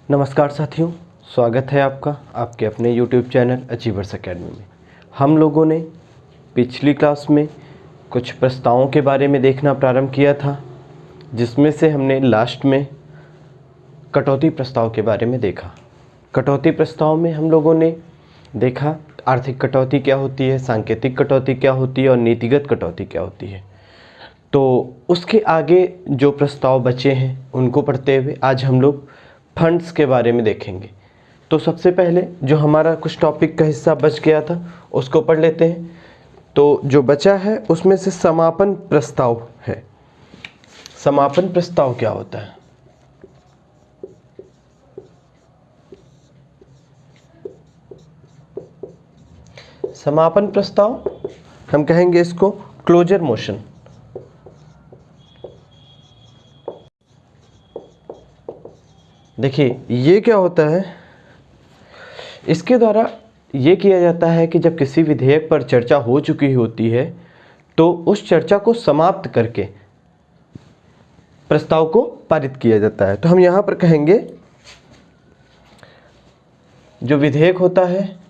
नमस्कार साथियों, स्वागत है आपका आपके अपने YouTube चैनल अचीवर्स एकेडमी में। हम लोगों ने पिछली क्लास में कुछ प्रस्तावों के बारे में देखना प्रारंभ किया था, जिसमें से हमने लास्ट में कटौती प्रस्ताव के बारे में देखा। कटौती प्रस्ताव में हम लोगों ने देखा आर्थिक कटौती क्या होती है, सांकेतिक कटौती क्या होती है और नीतिगत कटौती क्या होती है। तो उसके आगे जो प्रस्ताव बचे हैं उनको पढ़ते हुए आज हम लोग फंड्स के बारे में देखेंगे। तो सबसे पहले जो हमारा कुछ टॉपिक का हिस्सा बच गया था उसको पढ़ लेते हैं। तो जो बचा है उसमें से समापन प्रस्ताव है। समापन प्रस्ताव क्या होता है? समापन प्रस्ताव हम कहेंगे इसको क्लोजर मोशन। देखिए ये क्या होता है, इसके द्वारा ये किया जाता है कि जब किसी विधेयक पर चर्चा हो चुकी होती है तो उस चर्चा को समाप्त करके प्रस्ताव को पारित किया जाता है। तो हम यहाँ पर कहेंगे जो विधेयक होता है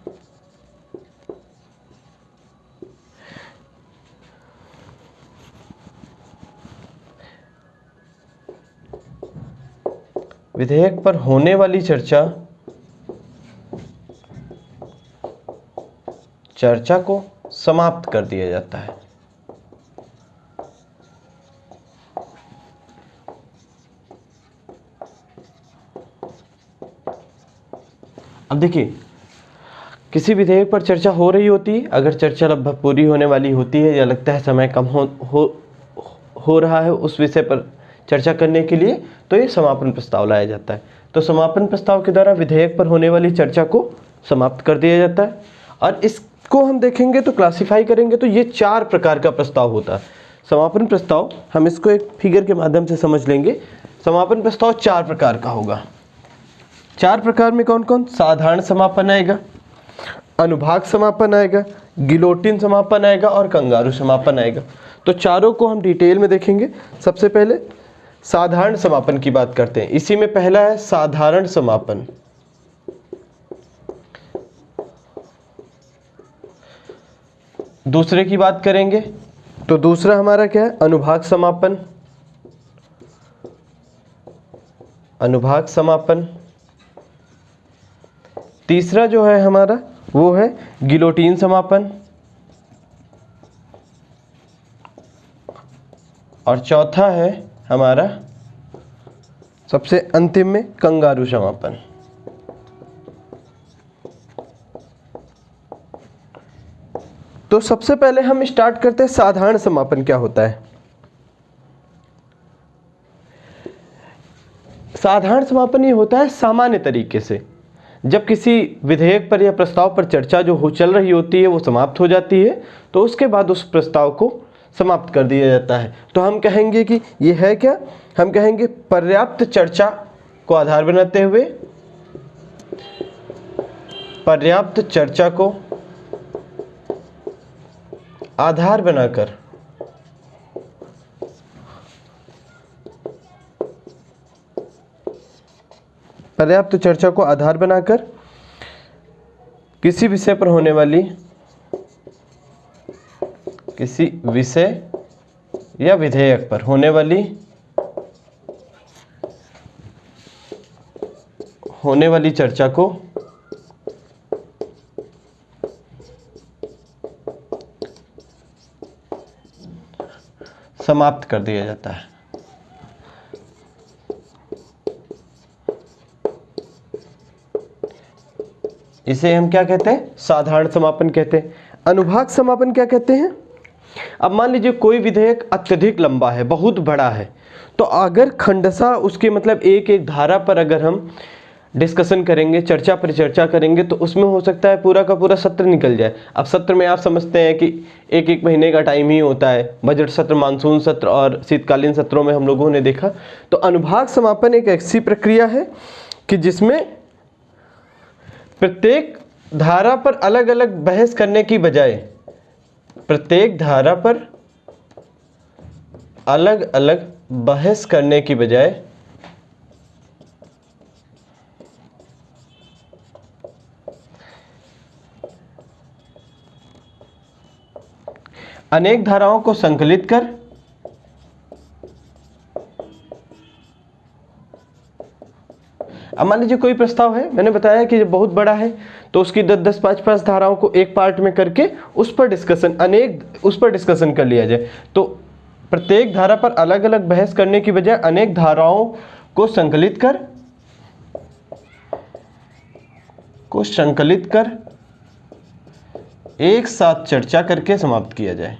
विधेयक पर होने वाली चर्चा को समाप्त कर दिया जाता है। अब देखिए किसी विधेयक पर चर्चा हो रही होती है, अगर चर्चा लगभग पूरी होने वाली होती है या लगता है समय कम हो रहा है उस विषय पर चर्चा करने के लिए, तो ये समापन प्रस्ताव लाया जाता है। तो समापन प्रस्ताव के द्वारा विधेयक पर होने वाली चर्चा को समाप्त कर दिया जाता है। और इसको हम देखेंगे तो क्लासिफाई करेंगे तो ये 4 प्रकार का प्रस्ताव होता है। समापन प्रस्ताव हम इसको एक फिगर के माध्यम से समझ लेंगे। समापन प्रस्ताव 4 प्रकार का होगा। 4 प्रकार में कौन कौन? साधारण समापन आएगा, अनुभाग समापन आएगा, गिलोटिन समापन आएगा और कंगारू समापन आएगा। तो चारों को हम डिटेल में देखेंगे। सबसे पहले साधारण समापन की बात करते हैं। इसी में पहला है साधारण समापन। दूसरे की बात करेंगे तो दूसरा हमारा क्या है? अनुभाग समापन। अनुभाग समापन। तीसरा जो है हमारा वो है गिलोटिन समापन। और चौथा है हमारा सबसे अंतिम में कंगारू समापन। तो सबसे पहले हम स्टार्ट करते हैं साधारण समापन क्या होता है। साधारण समापन ये होता है सामान्य तरीके से जब किसी विधेयक पर या प्रस्ताव पर चर्चा जो चल रही होती है वो समाप्त हो जाती है तो उसके बाद उस प्रस्ताव को समाप्त कर दिया जाता है। तो हम कहेंगे कि ये है क्या? हम कहेंगे पर्याप्त चर्चा को आधार बनाते हुए, पर्याप्त चर्चा को आधार बनाकर पर्याप्त चर्चा को आधार बनाकर किसी विषय पर होने वाली किसी विषय या विधेयक पर होने वाली चर्चा को समाप्त कर दिया जाता है। इसे हम क्या कहते हैं? साधारण समापन कहते हैं। अनुभाग समापन क्या कहते हैं? अब मान लीजिए कोई विधेयक अत्यधिक लंबा है, बहुत बड़ा है, तो अगर खंडसा उसके मतलब एक एक धारा पर अगर हम डिस्कशन करेंगे, चर्चा परिचर्चा करेंगे, तो उसमें हो सकता है पूरा का पूरा सत्र निकल जाए। अब सत्र में आप समझते हैं कि एक एक महीने का टाइम ही होता है। बजट सत्र, मानसून सत्र और शीतकालीन सत्रों में हम लोगों ने देखा। तो अनुभाग समापन एक ऐसी प्रक्रिया है कि जिसमें प्रत्येक धारा पर अलग अलग बहस करने की बजाय, प्रत्येक धारा पर अलग अलग बहस करने की बजाय अनेक धाराओं को संकलित कर अब मान लीजिए कोई प्रस्ताव है, मैंने बताया कि जब बहुत बड़ा है तो उसकी 10-10, 5-5 धाराओं को एक पार्ट में करके उस पर डिस्कशन कर लिया जाए। तो प्रत्येक धारा पर अलग अलग बहस करने की बजाय अनेक धाराओं को संकलित कर एक साथ चर्चा करके समाप्त किया जाए।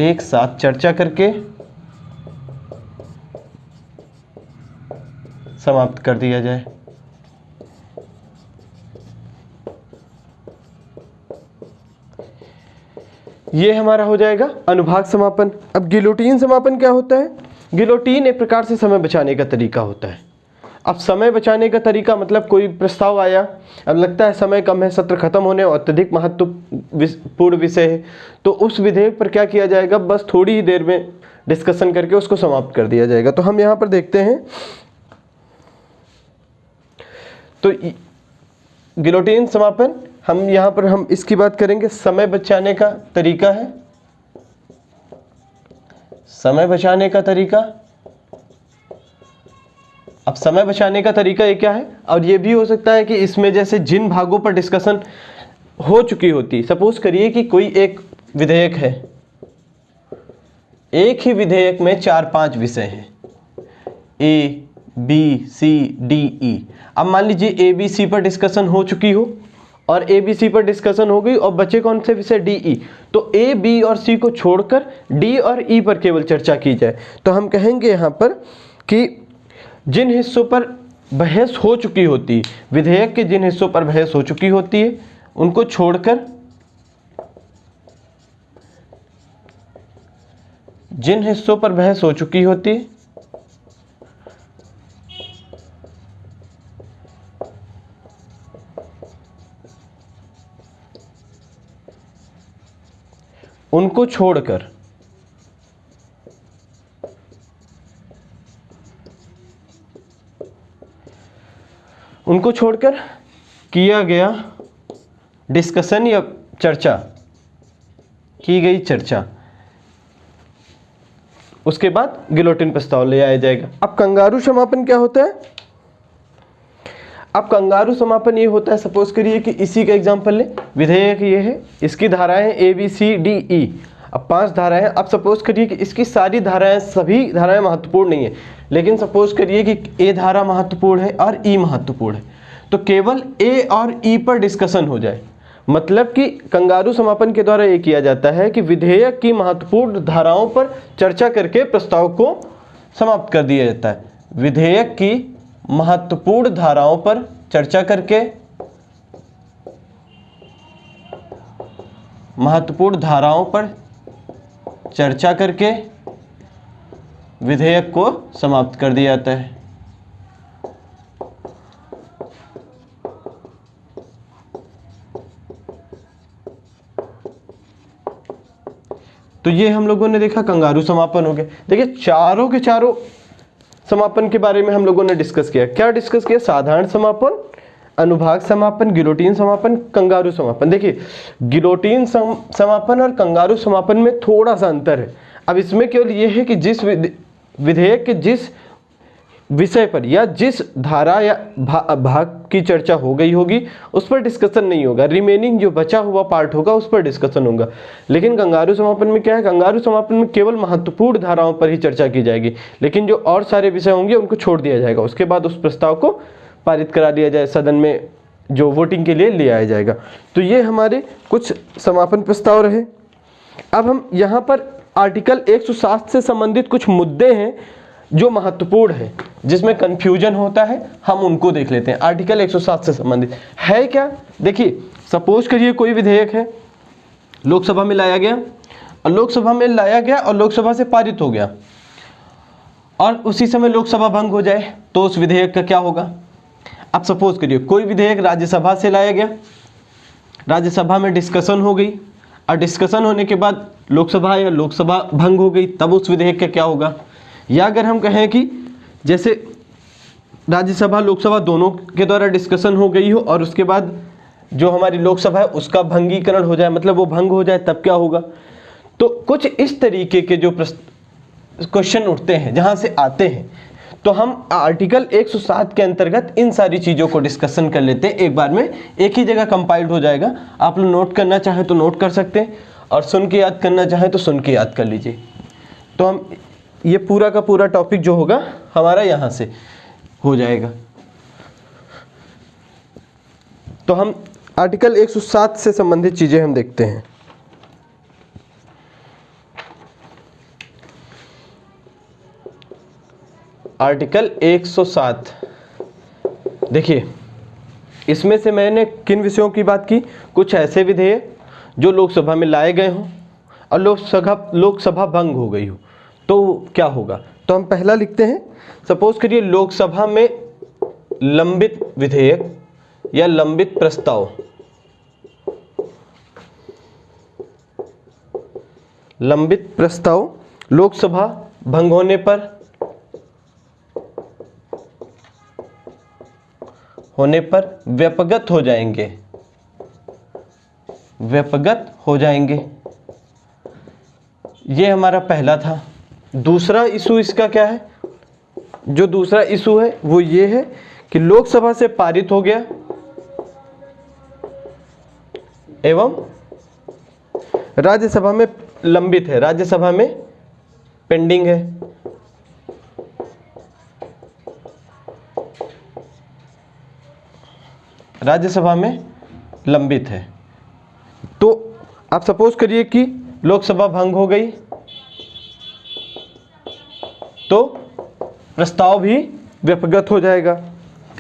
एक साथ चर्चा करके समाप्त कर दिया जाए। ये हमारा हो जाएगा अनुभाग समापन। अब गिलोटीन समापन क्या होता है? गिलोटीन एक प्रकार से समय बचाने का तरीका होता है। अब समय बचाने का तरीका मतलब कोई प्रस्ताव आया, अब लगता है समय कम है, सत्र खत्म होने और अत्यधिक महत्वपूर्ण विषय है, तो उस विधेयक पर क्या किया जाएगा, बस थोड़ी ही देर में डिस्कशन करके उसको समाप्त कर दिया जाएगा। तो हम यहाँ पर देखते हैं, तो गिलोटीन समापन हम यहाँ पर हम इसकी बात करेंगे, समय बचाने का तरीका है। समय बचाने का तरीका, अब समय बचाने का तरीका ये क्या है? और ये भी हो सकता है कि इसमें जैसे जिन भागों पर डिस्कशन हो चुकी होती, सपोज करिए कि कोई एक विधेयक है, एक ही विधेयक में 4-5 विषय हैं, A B C D E. अब मान लीजिए ए बी सी पर डिस्कशन हो चुकी हो और ए बी सी पर डिस्कशन हो गई और बचे कौन से विषय, डी ई। तो ए बी और सी को छोड़कर डी और ई पर केवल चर्चा की जाए। तो हम कहेंगे यहाँ पर कि जिन हिस्सों पर बहस हो चुकी होती, विधेयक के जिन हिस्सों पर बहस हो चुकी होती है उनको छोड़कर जिन हिस्सों पर बहस हो चुकी होती है उनको छोड़कर किया गया डिस्कशन या चर्चा, की गई चर्चा, उसके बाद गिलोटिन प्रस्ताव ले आया जाएगा। अब कंगारू समापन क्या होता है? अब कंगारू समापन ये होता है, सपोज करिए कि इसी का एग्जांपल ले, विधेयक ये है, इसकी धाराएं A B C D E, अब 5 धाराएं हैं। अब सपोज करिए कि इसकी सारी धाराएं, सभी धाराएं महत्वपूर्ण नहीं है, लेकिन सपोज करिए कि ए धारा महत्वपूर्ण है और ई महत्वपूर्ण है, तो केवल ए और ई पर डिस्कशन हो जाए। मतलब कि कंगारू समापन के द्वारा ये किया जाता है कि विधेयक की महत्वपूर्ण धाराओं पर चर्चा करके प्रस्ताव को समाप्त कर दिया जाता है। विधेयक की महत्वपूर्ण धाराओं पर चर्चा करके विधेयक को समाप्त कर दिया जाता है। तो ये हम लोगों ने देखा कंगारू समापन हो गया। देखिए चारों के चारों समापन के बारे में हम लोगों ने डिस्कस किया। क्या डिस्कस किया? साधारण समापन, अनुभाग समापन, गिलोटीन समापन, कंगारू समापन। देखिए गिलोटीन समापन और कंगारू समापन में थोड़ा सा अंतर है। अब इसमें केवल ये है कि जिस विधेयक के जिस विषय पर या जिस धारा या भाग की चर्चा हो गई होगी उस पर डिस्कशन नहीं होगा, रिमेनिंग जो बचा हुआ पार्ट होगा उस पर डिस्कशन होगा। लेकिन कंगारू समापन में क्या है? कंगारू समापन में केवल महत्वपूर्ण धाराओं पर ही चर्चा की जाएगी, लेकिन जो और सारे विषय होंगे उनको छोड़ दिया जाएगा। उसके बाद उस प्रस्ताव को पारित करा दिया जाए, सदन में जो वोटिंग के लिए ले आया जाएगा। तो ये हमारे कुछ समापन प्रस्ताव रहे। अब हम यहाँ पर आर्टिकल 107 से संबंधित कुछ मुद्दे हैं जो महत्वपूर्ण है, जिसमें कंफ्यूजन होता है, हम उनको देख लेते हैं। आर्टिकल 107 से संबंधित है क्या? देखिए सपोज करिए कोई विधेयक है, लोकसभा में लाया गया और लोकसभा से पारित हो गया और उसी समय लोकसभा भंग हो जाए तो उस विधेयक का क्या होगा? अब सपोज करिए कोई विधेयक राज्यसभा से लाया गया, राज्यसभा में डिस्कशन हो गई और डिस्कशन होने के बाद लोकसभा भंग हो गई, तब उस विधेयक का क्या होगा? या अगर हम कहें कि जैसे राज्यसभा लोकसभा दोनों के द्वारा डिस्कशन हो गई हो और उसके बाद जो हमारी लोकसभा है उसका भंगीकरण हो जाए, मतलब वो भंग हो जाए, तब क्या होगा। तो कुछ इस तरीके के जो क्वेश्चन उठते हैं जहां से आते हैं, तो हम आर्टिकल 107 के अंतर्गत इन सारी चीज़ों को डिस्कशन कर लेते हैं एक बार में, एक ही जगह कंपाइल्ड हो जाएगा। आप लोग नोट करना चाहें तो नोट कर सकते हैं, और सुन के याद करना चाहें तो सुन के याद कर लीजिए। तो हम ये पूरा का पूरा टॉपिक जो होगा हमारा यहाँ से हो जाएगा। तो हम आर्टिकल 107 से संबंधित चीज़ें हम देखते हैं। आर्टिकल 107, देखिए इसमें से मैंने किन विषयों की बात की, कुछ ऐसे विधेयक जो लोकसभा में लाए गए हों और लोकसभा भंग हो गई हो, तो क्या होगा। तो हम पहला लिखते हैं, सपोज करिए लोकसभा में लंबित विधेयक या लंबित प्रस्ताव, लंबित प्रस्ताव लोकसभा भंग होने पर व्यपगत हो जाएंगे, व्यपगत हो जाएंगे। ये हमारा पहला था। दूसरा इशू इसका क्या है, जो दूसरा इशू है वो ये है कि लोकसभा से पारित हो गया एवं राज्यसभा में लंबित है, राज्यसभा में पेंडिंग है। राज्यसभा में लंबित है। तो आप सपोज करिए कि लोकसभा भंग हो गई, तो प्रस्ताव भी व्यपगत हो जाएगा।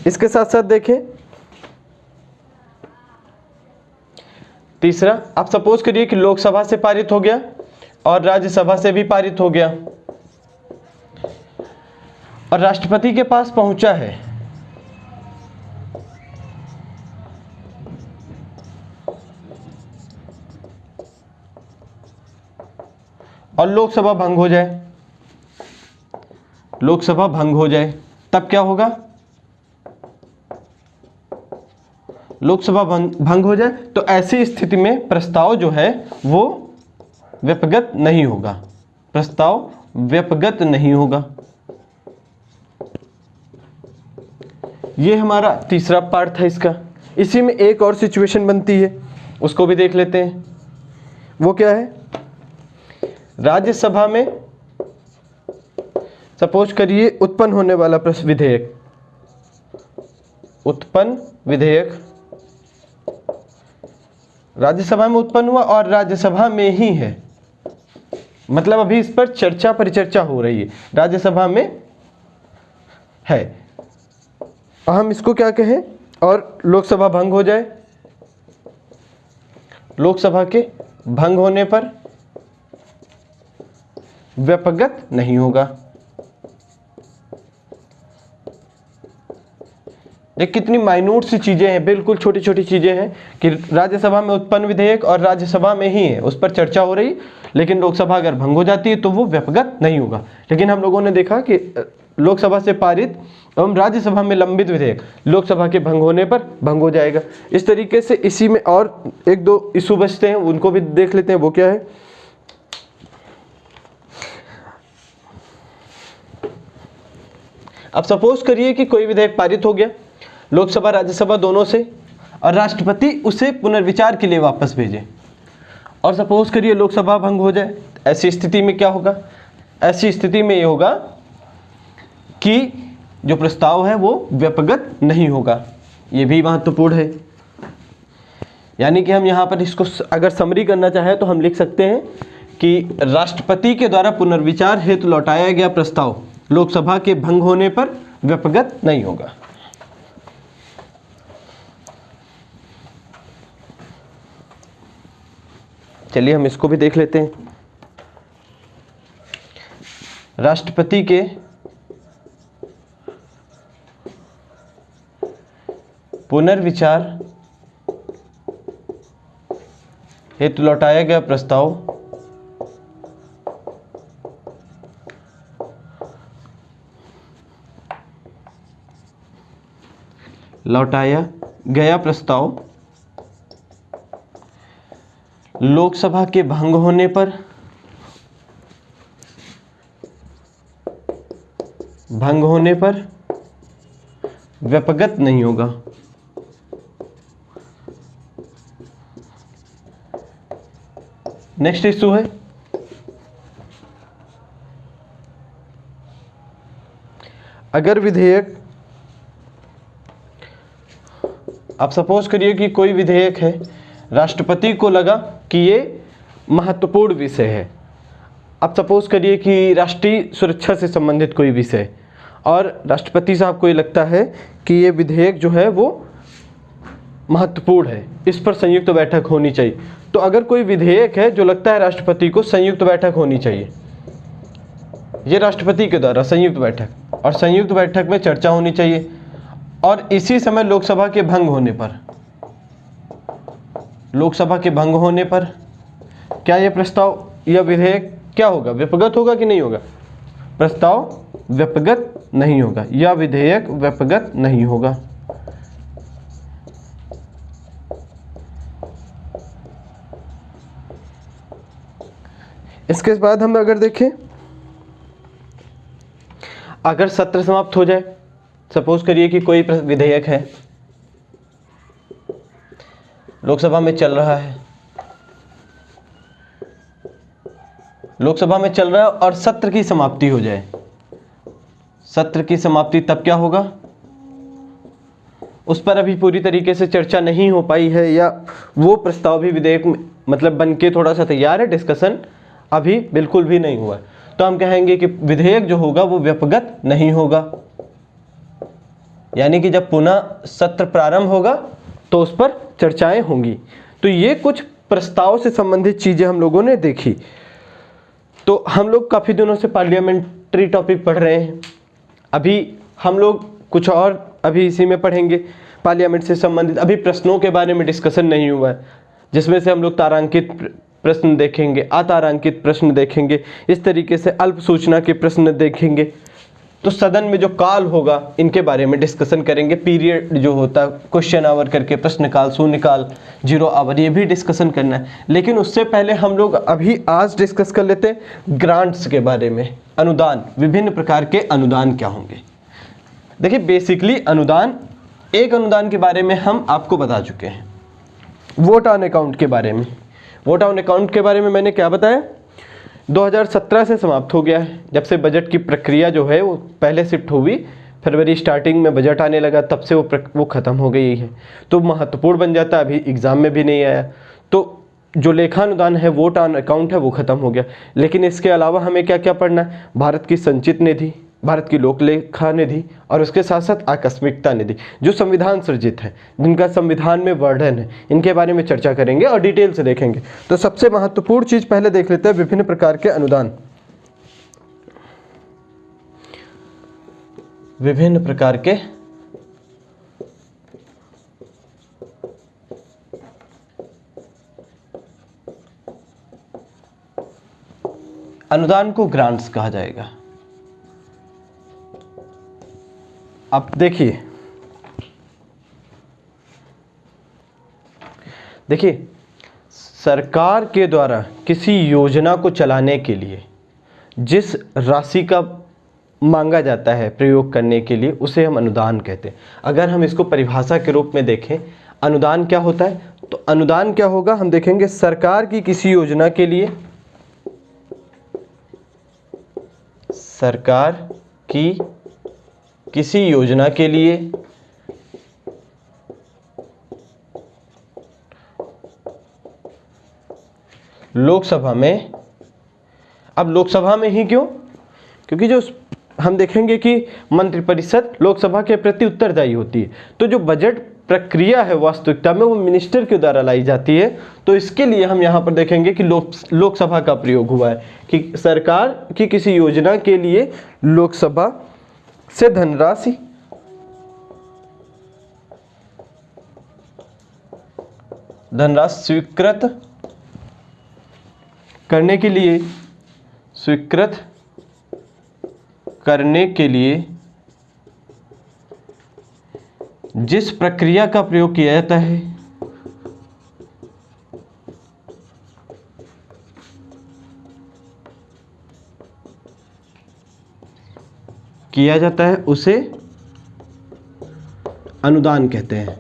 इसके साथ साथ देखें तीसरा, आप सपोज करिए कि लोकसभा से पारित हो गया और राज्यसभा से भी पारित हो गया और राष्ट्रपति के पास पहुंचा है, और लोकसभा भंग हो जाए, लोकसभा भंग हो जाए, तब क्या होगा। लोकसभा भंग हो जाए तो ऐसी स्थिति में प्रस्ताव जो है वो व्यपगत नहीं होगा, प्रस्ताव व्यपगत नहीं होगा। ये हमारा तीसरा पार्ट था इसका। इसी में एक और सिचुएशन बनती है, उसको भी देख लेते हैं। वो क्या है, राज्यसभा में सपोज करिए उत्पन्न होने वाला विधेयक, उत्पन्न विधेयक राज्यसभा में उत्पन्न हुआ और राज्यसभा में ही है, मतलब अभी इस पर चर्चा परिचर्चा हो रही है, राज्यसभा में है, हम इसको क्या कहें, और लोकसभा भंग हो जाए। लोकसभा के भंग होने पर व्यपगत नहीं होगा। ये कितनी माइन्यूट सी चीजें हैं, बिल्कुल छोटी छोटी चीजें हैं कि राज्यसभा में उत्पन्न विधेयक और राज्यसभा में ही है, उस पर चर्चा हो रही, लेकिन लोकसभा अगर भंग हो जाती है तो वो व्यपगत नहीं होगा। लेकिन हम लोगों ने देखा कि लोकसभा से पारित एवं राज्यसभा में लंबित विधेयक लोकसभा के भंग होने पर भंग हो जाएगा। इस तरीके से इसी में और एक दो इशू बचते हैं, उनको भी देख लेते हैं। वो क्या है, अब सपोज करिए कि कोई विधेयक पारित हो गया लोकसभा राज्यसभा दोनों से, और राष्ट्रपति उसे पुनर्विचार के लिए वापस भेजे, और सपोज करिए लोकसभा भंग हो जाए। ऐसी स्थिति में क्या होगा, ऐसी स्थिति में ये होगा कि जो प्रस्ताव है वो व्यपगत नहीं होगा। ये भी महत्वपूर्ण है। यानी कि हम यहाँ पर इसको अगर समरी करना चाहें तो हम लिख सकते हैं कि राष्ट्रपति के द्वारा पुनर्विचार हेतु लौटाया गया प्रस्ताव लोकसभा के भंग होने पर व्यपगत नहीं होगा। चलिए हम इसको भी देख लेते हैं। राष्ट्रपति के पुनर्विचार हेतु लौटाया गया प्रस्ताव लौटाया गया प्रस्ताव लोकसभा के भंग होने पर व्यपगत नहीं होगा। नेक्स्ट इशू है अगर विधेयक, आप सपोज करिए कि कोई विधेयक है, राष्ट्रपति को लगा कि ये महत्वपूर्ण विषय है। आप सपोज करिए कि राष्ट्रीय सुरक्षा से संबंधित कोई विषय, और राष्ट्रपति साहब को ये लगता है कि ये विधेयक जो है वो महत्वपूर्ण है, इस पर संयुक्त बैठक होनी चाहिए। तो अगर कोई विधेयक है जो लगता है राष्ट्रपति को संयुक्त बैठक होनी चाहिए, ये राष्ट्रपति के द्वारा संयुक्त बैठक, और संयुक्त बैठक में चर्चा होनी चाहिए, और इसी समय लोकसभा के भंग होने पर क्या ये प्रस्ताव या विधेयक क्या होगा, व्यपगत होगा कि नहीं होगा? प्रस्ताव व्यपगत नहीं होगा, या विधेयक व्यपगत नहीं होगा। इसके बाद हम अगर देखें, अगर सत्र समाप्त हो जाए, सपोज करिए कि कोई विधेयक है लोकसभा में चल रहा है, और सत्र की समाप्ति हो जाए, सत्र की समाप्ति तब क्या होगा? उस पर अभी पूरी तरीके से चर्चा नहीं हो पाई है, या वो प्रस्ताव भी विधेयक मतलब बन के थोड़ा सा तैयार है, डिस्कशन अभी बिल्कुल भी नहीं हुआ है, तो हम कहेंगे कि विधेयक जो होगा वो व्यपगत नहीं होगा। यानी कि जब पुनः सत्र प्रारंभ होगा तो उस पर चर्चाएं होंगी। तो ये कुछ प्रस्ताव से संबंधित चीजें हम लोगों ने देखी। तो हम लोग काफ़ी दिनों से पार्लियामेंट्री टॉपिक पढ़ रहे हैं, अभी हम लोग कुछ और अभी इसी में पढ़ेंगे पार्लियामेंट से संबंधित। अभी प्रश्नों के बारे में डिस्कशन नहीं हुआ है, जिसमें से हम लोग तारांकित प्रश्न देखेंगे, अतारांकित प्रश्न देखेंगे, इस तरीके से अल्प सूचना के प्रश्न देखेंगे। तो सदन में जो काल होगा इनके बारे में डिस्कशन करेंगे, पीरियड जो होता है, क्वेश्चन आवर करके, प्रश्नकाल, शून्यकाल, जीरो आवर, ये भी डिस्कशन करना है। लेकिन उससे पहले हम लोग अभी आज डिस्कस कर लेते हैं ग्रांट्स के बारे में, अनुदान, विभिन्न प्रकार के अनुदान क्या होंगे। देखिए बेसिकली अनुदान, एक अनुदान के बारे में हम आपको बता चुके हैं, वोट ऑन अकाउंट के बारे में। वोट ऑन अकाउंट के बारे में मैंने क्या बताया, 2017 से समाप्त हो गया है। जब से बजट की प्रक्रिया जो है वो पहले शिफ्ट हुई, फरवरी स्टार्टिंग में बजट आने लगा, तब से वो ख़त्म हो गई है। तो महत्वपूर्ण बन जाता है, अभी एग्ज़ाम में भी नहीं आया। तो जो लेखानुदान है, वोट ऑन अकाउंट है, वो ख़त्म हो गया। लेकिन इसके अलावा हमें क्या क्या पढ़ना है, भारत की संचित निधि, भारत की लोक लेखा निधि, और उसके साथ साथ आकस्मिकता निधि जो संविधान सृजित है, जिनका संविधान में वर्णन है, इनके बारे में चर्चा करेंगे और डिटेल से देखेंगे। तो सबसे महत्वपूर्ण चीज पहले देख लेते हैं, विभिन्न प्रकार के अनुदान। विभिन्न प्रकार के अनुदान को ग्रांट्स कहा जाएगा। अब देखिए सरकार के द्वारा किसी योजना को चलाने के लिए जिस राशि का मांगा जाता है प्रयोग करने के लिए, उसे हम अनुदान कहते हैं। अगर हम इसको परिभाषा के रूप में देखें, अनुदान क्या होता है, तो अनुदान क्या होगा हम देखेंगे, सरकार की किसी योजना के लिए, सरकार की किसी योजना के लिए लोकसभा में, अब लोकसभा में ही क्यों, क्योंकि जो हम देखेंगे कि मंत्रिपरिषद लोकसभा के प्रति उत्तरदायी होती है। तो जो बजट प्रक्रिया है वास्तविकता में वो मिनिस्टर के द्वारा लाई जाती है। तो इसके लिए हम यहाँ पर देखेंगे कि लोकसभा का प्रयोग हुआ है कि सरकार की किसी योजना के लिए लोकसभा से धनराशि स्वीकृत करने के लिए जिस प्रक्रिया का प्रयोग किया जाता है किया जाता है उसे अनुदान कहते हैं।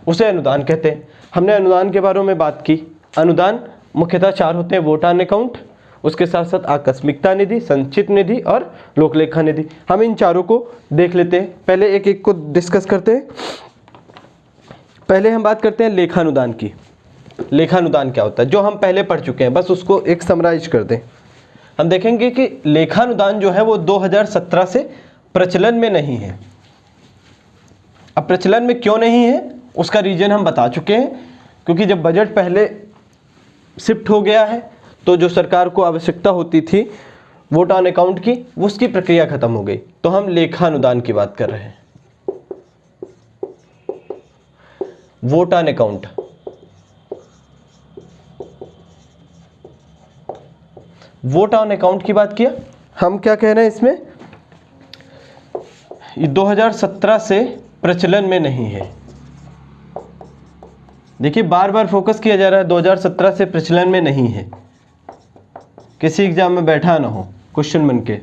उसे अनुदान कहते हैं। हमने अनुदान के बारे में बात की। अनुदान मुख्यतः 4 होते हैं, वोट ऑन अकाउंट, उसके साथ साथ आकस्मिकता निधि, संचित निधि और लोकलेखा निधि। हम इन चारों को देख लेते हैं, पहले एक एक को डिस्कस करते हैं। पहले हम बात करते हैं लेखानुदान की। लेखानुदान क्या होता है, जो हम पहले पढ़ चुके हैं, बस उसको एक समराइज कर दें। हम देखेंगे कि लेखानुदान जो है वो 2017 से प्रचलन में नहीं है। अब प्रचलन में क्यों नहीं है उसका रीजन हम बता चुके हैं, क्योंकि जब बजट पहले शिफ्ट हो गया है तो जो सरकार को आवश्यकता होती थी वोट ऑन अकाउंट की, उसकी प्रक्रिया खत्म हो गई। तो हम लेखानुदान की बात कर रहे हैं। Vote on account, vote on account की बात किया। हम क्या कह रहे हैं इसमें, 2017 से प्रचलन में नहीं है। देखिए बार बार फोकस किया जा रहा है 2017 से प्रचलन में नहीं है, किसी एग्जाम में बैठा ना हो क्वेश्चन बन के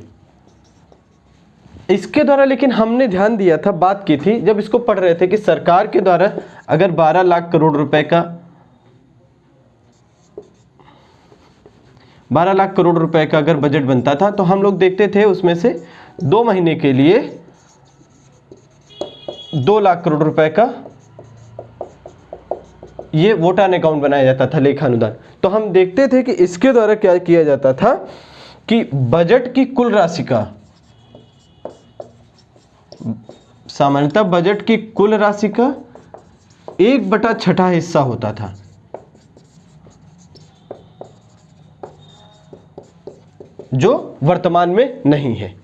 इसके द्वारा। लेकिन हमने ध्यान दिया था, बात की थी जब इसको पढ़ रहे थे कि सरकार के द्वारा अगर 12 लाख करोड़ रुपए का 12 लाख करोड़ रुपए का अगर बजट बनता था तो हम लोग देखते थे उसमें से 2 महीने के लिए 2 लाख करोड़ रुपए का ये वोट ऑन अकाउंट बनाया जाता था, लेखानुदान। तो हम देखते थे कि इसके द्वारा क्या किया जाता था कि बजट की कुल राशि का, सामान्यतः बजट की कुल राशि का 1/6 हिस्सा होता था, जो वर्तमान में नहीं है।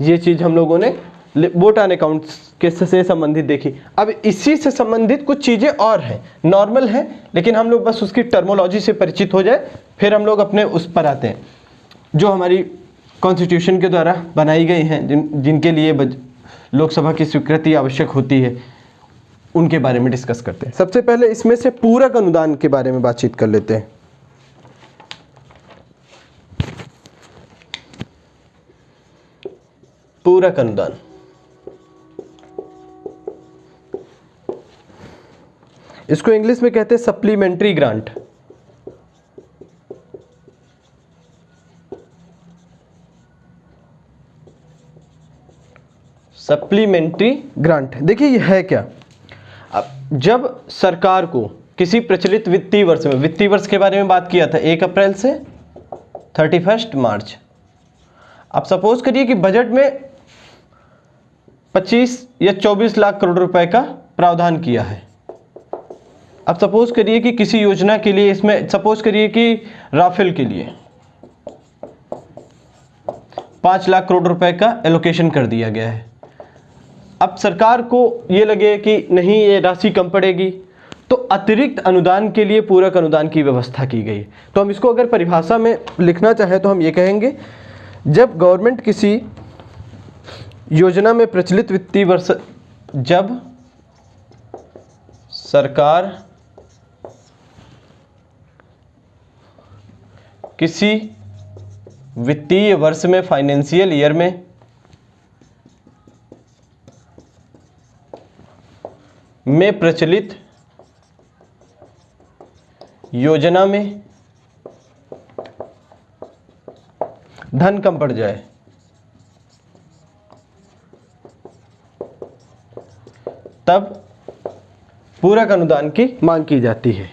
ये चीज हम लोगों ने वोट ऑन अकाउंट के से संबंधित देखी। अब इसी से संबंधित कुछ चीजें और हैं, नॉर्मल हैं, लेकिन हम लोग बस उसकी टर्मोलॉजी से परिचित हो जाए, फिर हम लोग अपने उस पर आते हैं जो हमारी कॉन्स्टिट्यूशन के द्वारा बनाई गई हैं, जिनके लिए लोकसभा की स्वीकृति आवश्यक होती है, उनके बारे में डिस्कस करते हैं। सबसे पहले इसमें से पूरक अनुदान के बारे में बातचीत कर लेते हैं। पूरक अनुदान, इसको इंग्लिश में कहते हैं सप्लीमेंट्री ग्रांट। सप्लीमेंट्री ग्रांट देखिए ये है क्या। अब जब सरकार को किसी प्रचलित वित्तीय वर्ष में, वित्तीय वर्ष के बारे में बात किया था 1 अप्रैल से 31 मार्च। अब सपोज करिए कि बजट में 25 या 24 लाख करोड़ रुपए का प्रावधान किया है। अब सपोज करिए कि किसी योजना के लिए, इसमें सपोज करिए कि राफेल के लिए 5 लाख करोड़ रुपए का एलोकेशन कर दिया गया है। अब सरकार को ये लगे कि नहीं ये राशि कम पड़ेगी, तो अतिरिक्त अनुदान के लिए पूरक अनुदान की व्यवस्था की गई। तो हम इसको अगर परिभाषा में लिखना चाहें तो हम ये कहेंगे, जब गवर्नमेंट किसी योजना में प्रचलित वित्तीय वर्ष, जब सरकार किसी वित्तीय वर्ष में, फाइनेंशियल ईयर में प्रचलित योजना में धन कम पड़ जाए, तब पूरक अनुदान की मांग की जाती है।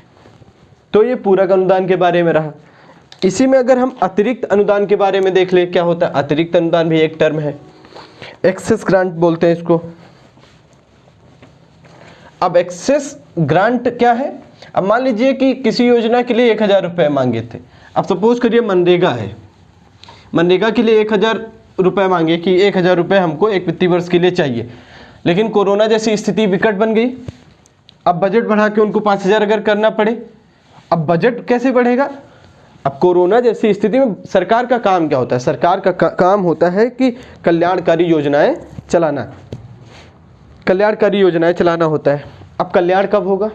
तो ये पूरक अनुदान के बारे में रहा। इसी में अगर हम अतिरिक्त अनुदान के बारे में देख ले, क्या होता है अतिरिक्त अनुदान, भी एक टर्म है, एक्सेस ग्रांट बोलते हैं इसको। अब एक्सेस ग्रांट क्या है, अब मान लीजिए कि किसी योजना के लिए 1000 रुपये मांगे थे। अब सपोज करिए मनरेगा है, मनरेगा के लिए 1000 रुपये मांगे कि 1000 रुपये हमको एक वित्तीय वर्ष के लिए चाहिए, लेकिन कोरोना जैसी स्थिति विकट बन गई। अब बजट बढ़ा के उनको 5000 अगर करना पड़े, अब बजट कैसे बढ़ेगा। अब कोरोना जैसी स्थिति में सरकार का काम क्या होता है, सरकार का काम होता है कि कल्याणकारी योजनाएं चलाना, कल्याणकारी योजनाएं चलाना होता है। अब कल्याण कब होगा,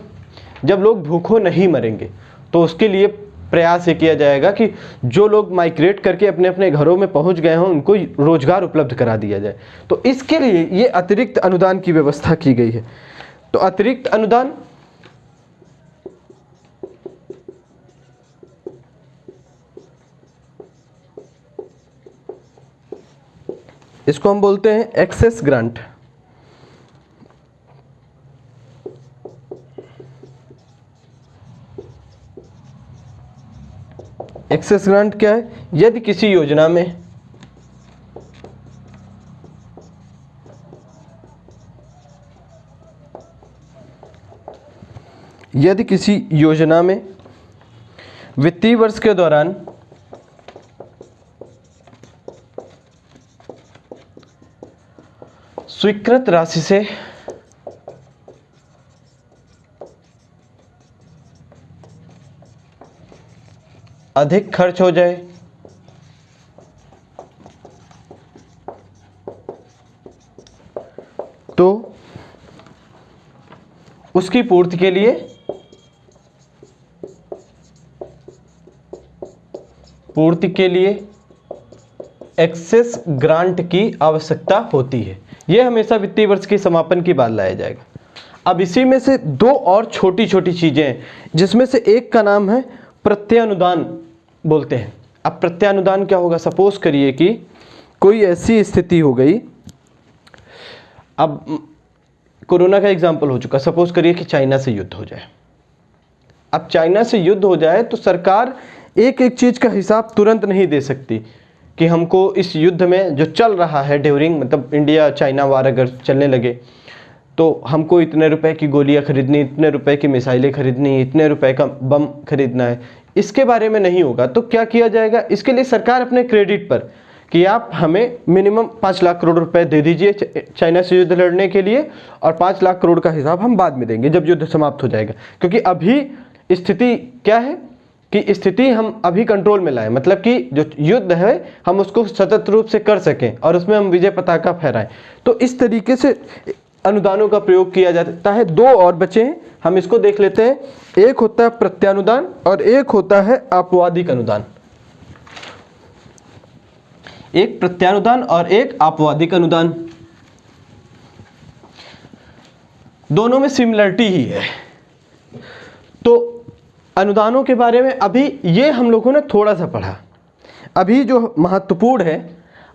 जब लोग भूखों नहीं मरेंगे। तो उसके लिए प्रयास ये किया जाएगा कि जो लोग माइग्रेट करके अपने अपने घरों में पहुंच गए हों उनको रोजगार उपलब्ध करा दिया जाए। तो इसके लिए ये अतिरिक्त अनुदान की व्यवस्था की गई है। तो अतिरिक्त अनुदान इसको हम बोलते हैं एक्सेस ग्रांट। एक्सेस ग्रांट क्या है? यदि किसी योजना में वित्तीय वर्ष के दौरान स्वीकृत राशि से अधिक खर्च हो जाए तो उसकी पूर्ति के लिए एक्सेस ग्रांट की आवश्यकता होती है। यह हमेशा वित्तीय वर्ष के समापन की बाद लाया जाएगा। अब इसी में से दो और छोटी छोटी चीजें हैं, जिसमें से एक का नाम है प्रत्यानुदान बोलते हैं। अब प्रत्यानुदान क्या होगा? सपोज करिए कि कोई ऐसी स्थिति हो गई, अब कोरोना का एग्जाम्पल हो चुका, सपोज करिए कि चाइना से युद्ध हो जाए। अब चाइना से युद्ध हो जाए तो सरकार एक एक चीज का हिसाब तुरंत नहीं दे सकती कि हमको इस युद्ध में जो चल रहा है ड्यूरिंग, मतलब इंडिया चाइना वार अगर चलने लगे तो हमको इतने रुपए की गोलियां खरीदनी, इतने रुपए की मिसाइलें खरीदनी, इतने रुपए का बम खरीदना है, इसके बारे में नहीं होगा। तो क्या किया जाएगा? इसके लिए सरकार अपने क्रेडिट पर कि आप हमें मिनिमम 5 लाख करोड़ रुपए दे दीजिए चाइना से युद्ध लड़ने के लिए, और 5 लाख करोड़ का हिसाब हम बाद में देंगे जब युद्ध समाप्त हो जाएगा। क्योंकि अभी स्थिति क्या है कि स्थिति हम अभी कंट्रोल में लाएं, मतलब कि जो युद्ध है हम उसको सतत रूप से कर सकें और उसमें हम विजय पताका फहराएं। तो इस तरीके से अनुदानों का प्रयोग किया जाता है। दो और बचे हैं, हम इसको देख लेते हैं। एक होता है प्रत्यानुदान और एक होता है आपवादिक अनुदान। एक प्रत्यानुदान और एक आपवादिक अनुदान, दोनों में सिमिलरिटी ही है। तो अनुदानों के बारे में अभी ये हम लोगों ने थोड़ा सा पढ़ा। अभी जो महत्वपूर्ण है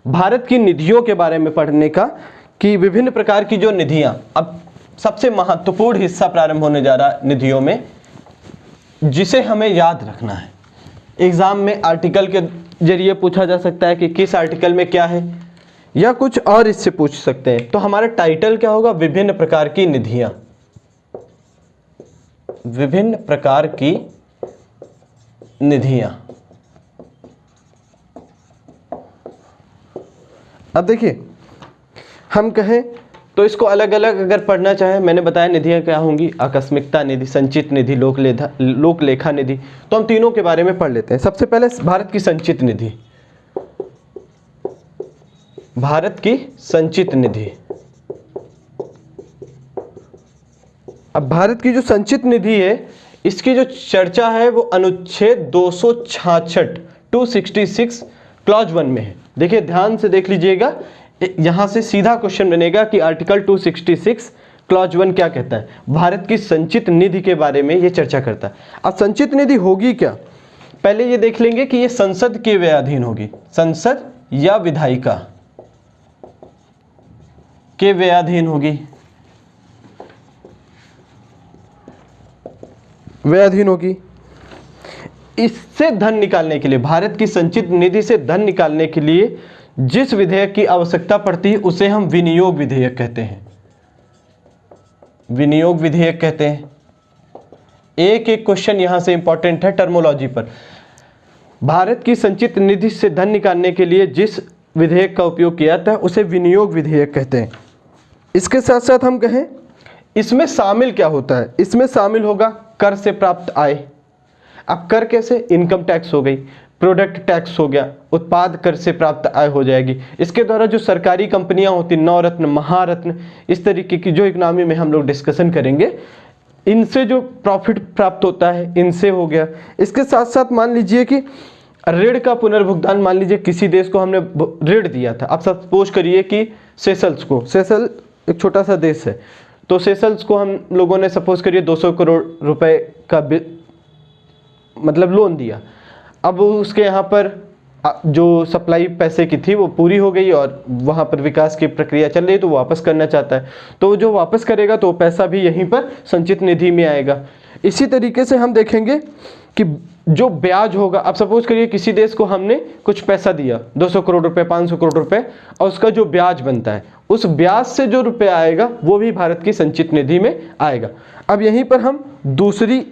भारत की निधियों के बारे में पढ़ने का, कि विभिन्न प्रकार की जो निधियां, अब सबसे महत्वपूर्ण हिस्सा प्रारंभ होने जा रहा है निधियों में, जिसे हमें याद रखना है। एग्जाम में आर्टिकल के जरिए पूछा जा सकता है कि किस आर्टिकल में क्या है, या कुछ और इससे पूछ सकते हैं। तो हमारा टाइटल क्या होगा? विभिन्न प्रकार की निधियां। विभिन्न प्रकार की निधियां। अब देखिए, हम कहें तो इसको अलग अलग अगर पढ़ना चाहे, मैंने बताया निधियां क्या होंगी, आकस्मिकता निधि, संचित निधि, लोक लेखा निधि। तो हम तीनों के बारे में पढ़ लेते हैं। सबसे पहले भारत की संचित निधि। भारत की संचित निधि। अब भारत की जो संचित निधि है, इसकी जो चर्चा है वो अनुच्छेद 266 266 क्लॉज 1 में है। देखिए ध्यान से देख लीजिएगा, यहां से सीधा क्वेश्चन बनेगा कि आर्टिकल 266 क्लॉज 1 क्या कहता है। भारत की संचित निधि के बारे में ये चर्चा करता है। अब संचित निधि होगी क्या, पहले ये देख लेंगे कि ये संसद के व्ययाधीन होगी। संसद या विधायिका के व्ययाधीन होगी, व्ययाधीन होगी। इससे धन निकालने के लिए, भारत की संचित निधि से धन निकालने के लिए जिस विधेयक की आवश्यकता पड़ती है उसे हम विनियोग विधेयक कहते हैं। विनियोग विधेयक कहते हैं। एक एक क्वेश्चन यहां से इंपॉर्टेंट है टर्मोलॉजी पर। भारत की संचित निधि से धन निकालने के लिए जिस विधेयक का उपयोग किया जाता है उसे विनियोग विधेयक कहते हैं। इसके साथ साथ हम कहें इसमें शामिल क्या होता है, इसमें शामिल होगा कर से प्राप्त आय। अब कर कैसे? इनकम टैक्स हो गई, प्रोडक्ट टैक्स हो गया, उत्पाद कर से प्राप्त आय हो जाएगी। इसके द्वारा जो सरकारी कंपनियां होती, नवरत्न, महारत्न, इस तरीके की जो इकोनॉमी में हम लोग डिस्कशन करेंगे, इनसे जो प्रॉफिट प्राप्त होता है इनसे हो गया। इसके साथ साथ मान लीजिए कि ऋण का पुनर्भुगतान, मान लीजिए किसी देश को हमने ऋण दिया था, अब सपोज करिए कि सेशल्स को, सेशल एक छोटा सा देश है, तो सेशल्स को हम लोगों ने सपोज करिए 200 करोड़ रुपए का मतलब लोन दिया। अब उसके यहाँ पर जो सप्लाई पैसे की थी वो पूरी हो गई और वहाँ पर विकास की प्रक्रिया चल रही है, तो वापस करना चाहता है, तो जो वापस करेगा तो पैसा भी यहीं पर संचित निधि में आएगा। इसी तरीके से हम देखेंगे कि जो ब्याज होगा, अब सपोज करिए किसी देश को हमने कुछ पैसा दिया 200 करोड़ रुपए, 500 करोड़ रुपए, और उसका जो ब्याज बनता है, उस ब्याज से जो रुपया आएगा वो भी भारत की संचित निधि में आएगा। अब यहीं पर हम दूसरी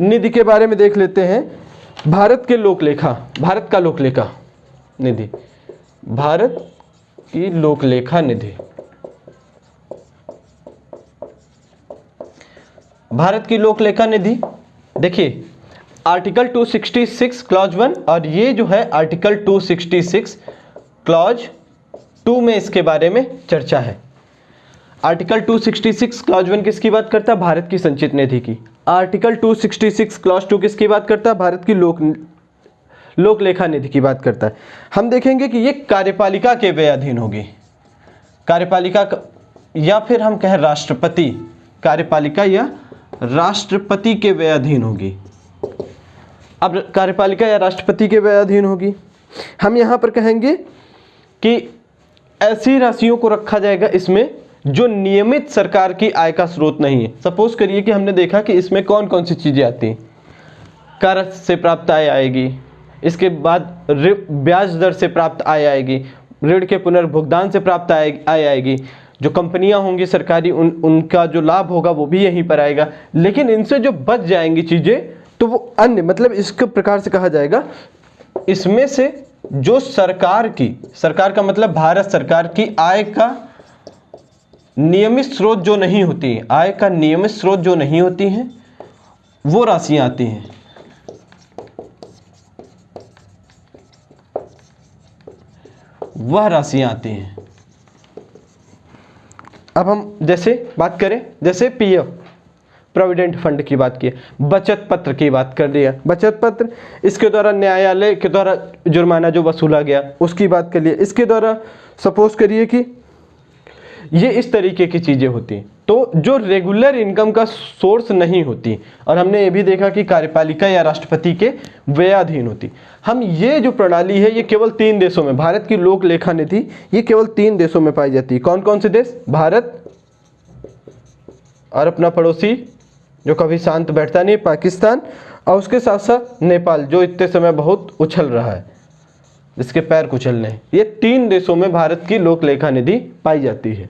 निधि के बारे में देख लेते हैं, भारत के लोकलेखा, भारत का लोकलेखा निधि, भारत की लोकलेखा निधि। भारत की लोकलेखा निधि देखिए आर्टिकल 266 क्लॉज 1 और ये जो है आर्टिकल 266 क्लॉज 2 में इसके बारे में चर्चा है। आर्टिकल 266 क्लॉज 1 किसकी बात करता है? भारत की संचित निधि की। आर्टिकल 266 क्लॉज 2 किसकी बात करता है? भारत की लोकलेखा निधि की बात करता है। हम देखेंगे कि ये कार्यपालिका के व्यय अधीन होगी, कार्यपालिका या फिर हम कहें राष्ट्रपति, कार्यपालिका या राष्ट्रपति के व्यय अधीन होगी। अब कार्यपालिका या राष्ट्रपति के व्यय अधीन होगी, हम यहाँ पर कहेंगे कि ऐसी राशियों को रखा जाएगा इसमें जो नियमित सरकार की आय का स्रोत नहीं है। सपोज करिए कि हमने देखा कि इसमें कौन कौन सी चीज़ें आती हैं, कर से प्राप्त आय आएगी, इसके बाद ब्याज दर से प्राप्त आय आएगी, ऋण के पुनर्भुगतान से प्राप्त आय आएगी, जो कंपनियां होंगी सरकारी उनका जो लाभ होगा वो भी यहीं पर आएगा। लेकिन इनसे जो बच जाएंगी चीज़ें तो वो अन्य, मतलब इसके प्रकार से कहा जाएगा, इसमें से जो सरकार की, सरकार का मतलब भारत सरकार की आय का नियमित स्रोत जो नहीं होती है, आय का नियमित स्रोत जो नहीं होती हैं वो राशियां आती हैं। वह राशियां आती हैं। अब हम जैसे बात करें, जैसे पीएफ प्रोविडेंट फंड की बात की, बचत पत्र की बात कर लिया, बचत पत्र इसके द्वारा न्यायालय के द्वारा जुर्माना जो वसूला गया उसकी बात कर लिया, इसके द्वारा सपोज करिए कि ये इस तरीके की चीज़ें होती हैं, तो जो रेगुलर इनकम का सोर्स नहीं होती। और हमने ये भी देखा कि कार्यपालिका या राष्ट्रपति के व्ययाधीन होती। हम ये जो प्रणाली है ये केवल 3 देशों में, भारत की लोक लेखा निधि ये केवल 3 देशों में पाई जाती है। कौन कौन से देश? भारत और अपना पड़ोसी जो कभी शांत बैठता नहीं, पाकिस्तान, और उसके साथ साथ नेपाल जो इतने समय बहुत उछल रहा है, जिसके पैर कुचलने हैं। ये 3 देशों में भारत की लोक लेखा निधि पाई जाती है।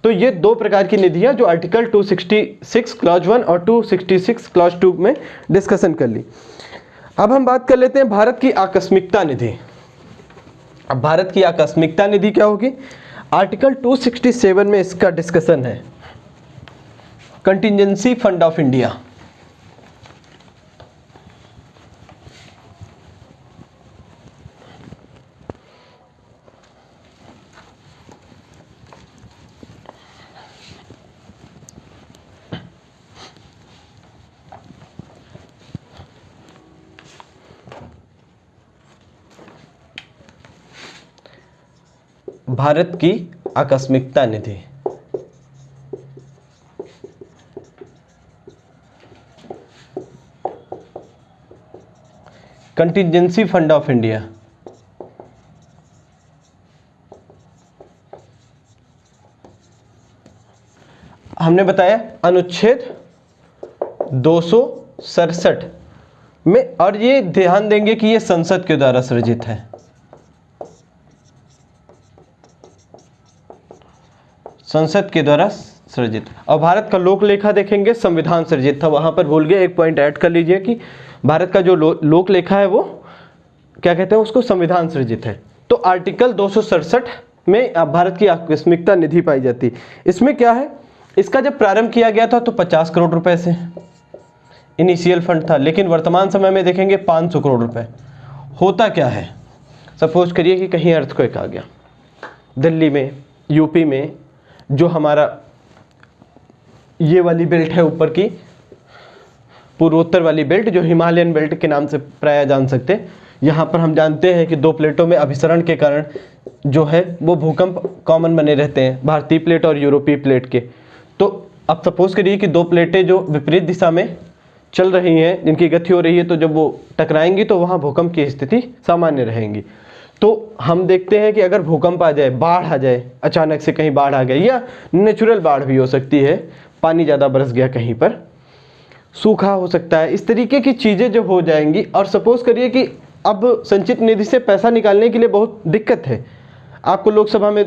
तो ये 2 प्रकार की निधियां जो आर्टिकल 266 क्लॉज 1 और 266 क्लॉज 2 में डिस्कशन कर ली। अब हम बात कर लेते हैं भारत की आकस्मिकता निधि। अब भारत की आकस्मिकता निधि क्या होगी? आर्टिकल 267 में इसका डिस्कशन है। Contingency fund of India, Bharat की आकस्मिकता निधि। कंटिजेंसी फंड ऑफ इंडिया, हमने बताया अनुच्छेद 267 में, और ये ध्यान देंगे कि ये संसद के द्वारा सृजित है। संसद के द्वारा सृजित। और भारत का लोक लेखा देखेंगे संविधान सृजित था। वहां पर भूल गए एक पॉइंट ऐड कर लीजिए कि भारत का जो लोक लेखा है वो क्या कहते हैं, उसको संविधान सृजित है। तो आर्टिकल 267 में भारत की आकस्मिकता निधि पाई जाती। इसमें क्या है, इसका जब प्रारंभ किया गया था तो 50 करोड़ रुपए से इनिशियल फंड था, लेकिन वर्तमान समय में देखेंगे 500 करोड़ रुपए। होता क्या है, सपोज करिए कि कहीं अर्थक्वेक आ गया, दिल्ली में, यूपी में जो हमारा ये वाली बेल्ट है ऊपर की, पूर्वोत्तर वाली बेल्ट, जो हिमालयन बेल्ट के नाम से प्राय जान सकते हैं। यहाँ पर हम जानते हैं कि दो प्लेटों में अभिसरण के कारण जो है वो भूकंप कॉमन बने रहते हैं, भारतीय प्लेट और यूरोपीय प्लेट के। तो अब सपोज करिए कि दो प्लेटें जो विपरीत दिशा में चल रही हैं, जिनकी गति हो रही है, तो जब वो टकराएंगी तो वहाँ भूकंप की स्थिति सामान्य रहेंगी। तो हम देखते हैं कि अगर भूकंप आ जाए, बाढ़ आ जाए, अचानक से कहीं बाढ़ आ गई, या नेचुरल बाढ़ भी हो सकती है, पानी ज़्यादा बरस गया, कहीं पर सूखा हो सकता है, इस तरीके की चीज़ें जो हो जाएंगी। और सपोज करिए कि अब संचित निधि से पैसा निकालने के लिए बहुत दिक्कत है, आपको लोकसभा में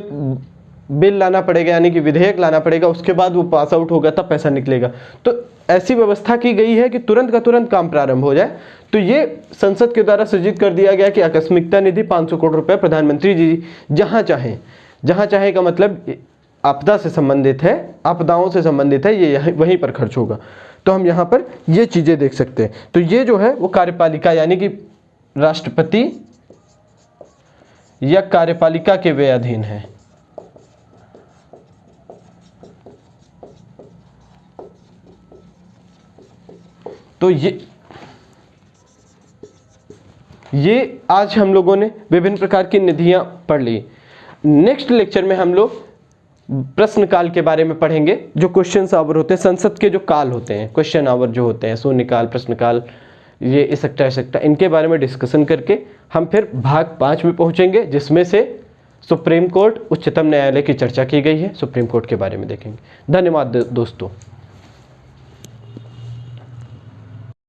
बिल लाना पड़ेगा, यानी कि विधेयक लाना पड़ेगा, उसके बाद वो पास आउट होगा तब पैसा निकलेगा। तो ऐसी व्यवस्था की गई है कि तुरंत का तुरंत काम प्रारंभ हो जाए। तो ये संसद के द्वारा सृजित कर दिया गया कि आकस्मिकता निधि 500 करोड़ रुपए प्रधानमंत्री जी जहाँ चाहें का मतलब आपदा से संबंधित है, आपदाओं से संबंधित है, ये वहीं पर खर्च होगा। तो हम यहाँ पर ये चीज़ें देख सकते हैं। तो ये जो है वो कार्यपालिका यानी कि राष्ट्रपति या कार्यपालिका के व्यय अधीन है। तो ये आज हम लोगों ने विभिन्न प्रकार की निधियां पढ़ ली। नेक्स्ट लेक्चर में हम लोग प्रश्न काल के बारे में पढ़ेंगे, जो क्वेश्चन आवर होते हैं, संसद के जो काल होते हैं, क्वेश्चन आवर जो होते हैं, शून्यकाल, प्रश्नकाल, ये इसेक्टा, इनके बारे में डिस्कशन करके हम फिर भाग 5 में पहुंचेंगे, जिसमें से सुप्रीम कोर्ट, उच्चतम न्यायालय की चर्चा की गई है, सुप्रीम कोर्ट के बारे में देखेंगे। धन्यवाद दोस्तों।